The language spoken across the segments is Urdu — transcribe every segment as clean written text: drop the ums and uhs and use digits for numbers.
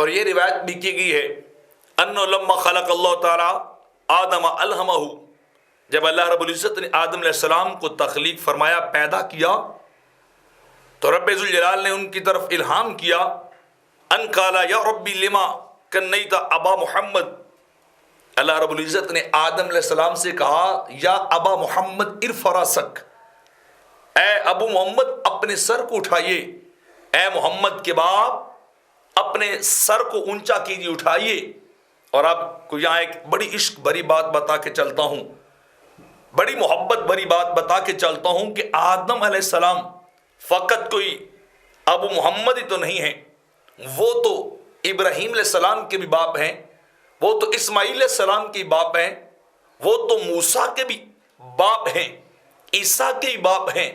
اور یہ روایت بھی کی گئی ہے انہ لما خلق اللہ تعالی آدم الہمہ، جب اللہ رب العزت نے آدم علیہ السلام کو تخلیق فرمایا، پیدا کیا، تو رب ذوالجلال نے ان کی طرف الہام کیا ان قال یا ربی لما کنیت ابا محمد۔ اللہ رب العزت نے آدم علیہ السلام سے کہا یا ابا محمد ارفع راسک، اے ابو محمد اپنے سر کو اٹھائیے، اے محمد کے باپ اپنے سر کو اونچا کیجیے، اٹھائیے۔ اور آپ کو یہاں ایک بڑی عشق بھری بات بتا کے چلتا ہوں، بڑی محبت بھری بات بتا کے چلتا ہوں کہ آدم علیہ السلام فقط کوئی ابو محمد ہی تو نہیں ہیں، وہ تو ابراہیم علیہ السلام کے بھی باپ ہیں، وہ تو اسماعیل علیہ السلام کے باپ ہیں، وہ تو موسیٰ کے بھی باپ ہیں، عیسیٰ کے بھی باپ ہیں،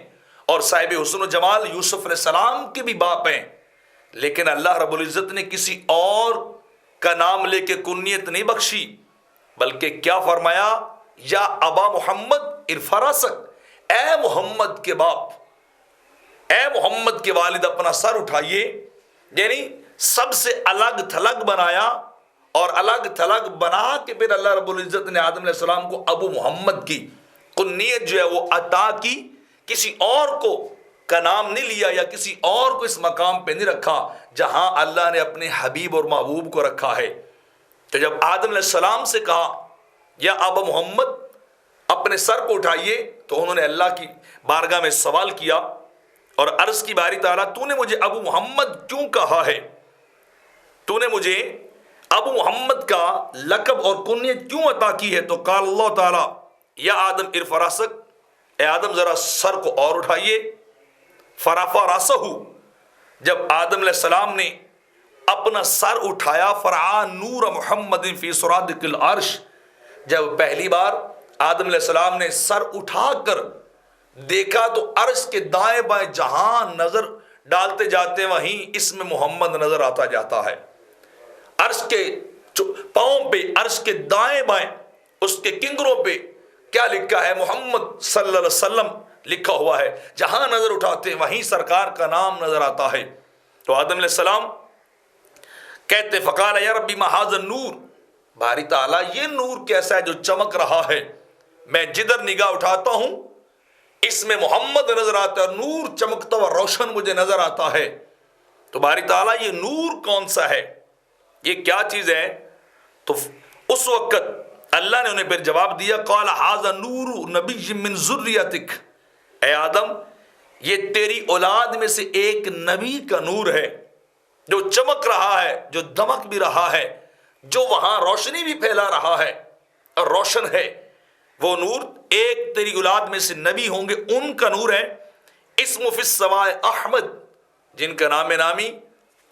اور صاحب حسن و جمال یوسف علیہ السلام کے بھی باپ ہیں۔ لیکن اللہ رب العزت نے کسی اور کا نام لے کے کنیت نہیں بخشی، بلکہ کیا فرمایا یا ابا محمد ارفع راسک، اے محمد کے باپ، اے محمد کے والد اپنا سر اٹھائیے۔ یعنی سب سے الگ تھلگ بنایا، اور الگ تھلگ بنا کے پھر اللہ رب العزت نے آدم علیہ السلام کو ابو محمد کی کنیت جو ہے وہ عطا کی، کسی اور کو کا نام نہیں لیا یا کسی اور کو اس مقام پہ نہیں رکھا جہاں اللہ نے اپنے حبیب اور محبوب کو رکھا ہے۔ تو جب آدم علیہ السلام سے کہا یا ابا محمد اپنے سر کو اٹھائیے، تو انہوں نے اللہ کی بارگاہ میں سوال کیا اور عرض کی باری تعالیٰ تو نے مجھے ابو محمد کیوں کہا ہے، تو نے مجھے ابو محمد کا لقب اور کنیت کیوں عطا کی ہے؟ تو قال اللہ تعالیٰ یا آدم ارفع راسک، اے آدم ذرا سر کو اور اٹھائیے۔ فرفع راسہ، جب آدم علیہ السلام نے اپنا سر اٹھایا، فرعا نور محمد فی سرادق العرش، جب پہلی بار آدم علیہ السلام نے سر اٹھا کر دیکھا تو عرش کے دائیں بائیں جہاں نظر ڈالتے جاتے وہیں اسم محمد نظر آتا جاتا ہے۔ عرش کے پاؤں پہ، عرش کے دائیں بائیں اس کے کنگروں پہ کیا لکھا ہے؟ محمد صلی اللہ علیہ وسلم لکھا ہوا ہے۔ جہاں نظر اٹھاتے وہیں سرکار کا نام نظر آتا ہے۔ تو آدم علیہ السلام کہتے فقال یا ربی ما ھذا النور، باری تعالیٰ یہ نور کیسا ہے جو چمک رہا ہے؟ میں جدھر نگاہ اٹھاتا ہوں اس میں محمد نظر آتا ہے، نور چمکتا ہوا روشن مجھے نظر آتا ہے۔ تو باری تعالیٰ یہ نور کون سا ہے، یہ کیا چیز ہے؟ تو اس وقت اللہ نے انہیں پھر جواب دیا قال ھذا نور نبی من ذریتک، اے آدم یہ تیری اولاد میں سے ایک نبی کا نور ہے جو چمک رہا ہے، جو دمک بھی رہا ہے، جو وہاں روشنی بھی پھیلا رہا ہے اور روشن ہے۔ وہ نور ایک تیری اولاد میں سے نبی ہوں گے، ان کا نور ہے۔ اسم فی السماء احمد، جن کا نام نامی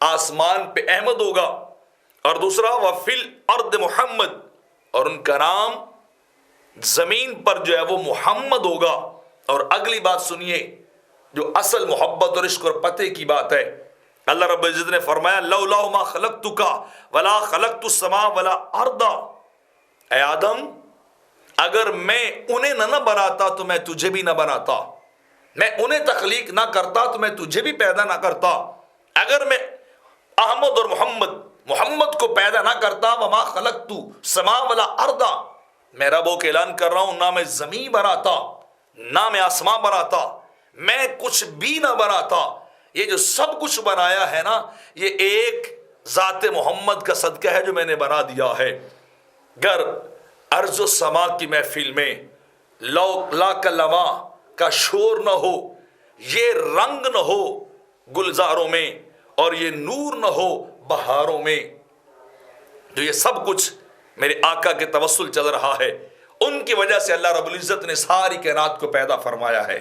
آسمان پہ احمد ہوگا، اور دوسرا وفی الارض محمد، اور ان کا نام زمین پر جو ہے وہ محمد ہوگا۔ اور اگلی بات سنیے جو اصل محبت اور عشق اور پتے کی بات ہے۔ اللہ رب العزت نے فرمایا لولا ما خلقتک ولا خلقت السماء ولا الارض، اے آدم اگر میں انہیں نہ بناتا تو میں تجھے بھی نہ بناتا، میں انہیں تخلیق نہ کرتا تو میں تجھے بھی پیدا نہ کرتا، اگر میں احمد اور محمد کو پیدا نہ کرتا وما خلقت السماء ولا الارض، میں رب کو اعلان کر رہا ہوں نہ میں زمین بناتا نہ میں آسمان بناتا، میں کچھ بھی نہ بناتا، یہ جو سب کچھ بنایا ہے نا یہ ایک ذات محمد کا صدقہ ہے جو میں نے بنا دیا ہے۔ گر ارض و سما کی محفل میں لا کلمہ کا شور نہ ہو، یہ رنگ نہ ہو گلزاروں میں، اور یہ نور نہ ہو بہاروں میں، جو یہ سب کچھ میرے آقا کے توسل چل رہا ہے، ان کی وجہ سے اللہ رب العزت نے ساری کائنات کو پیدا فرمایا ہے۔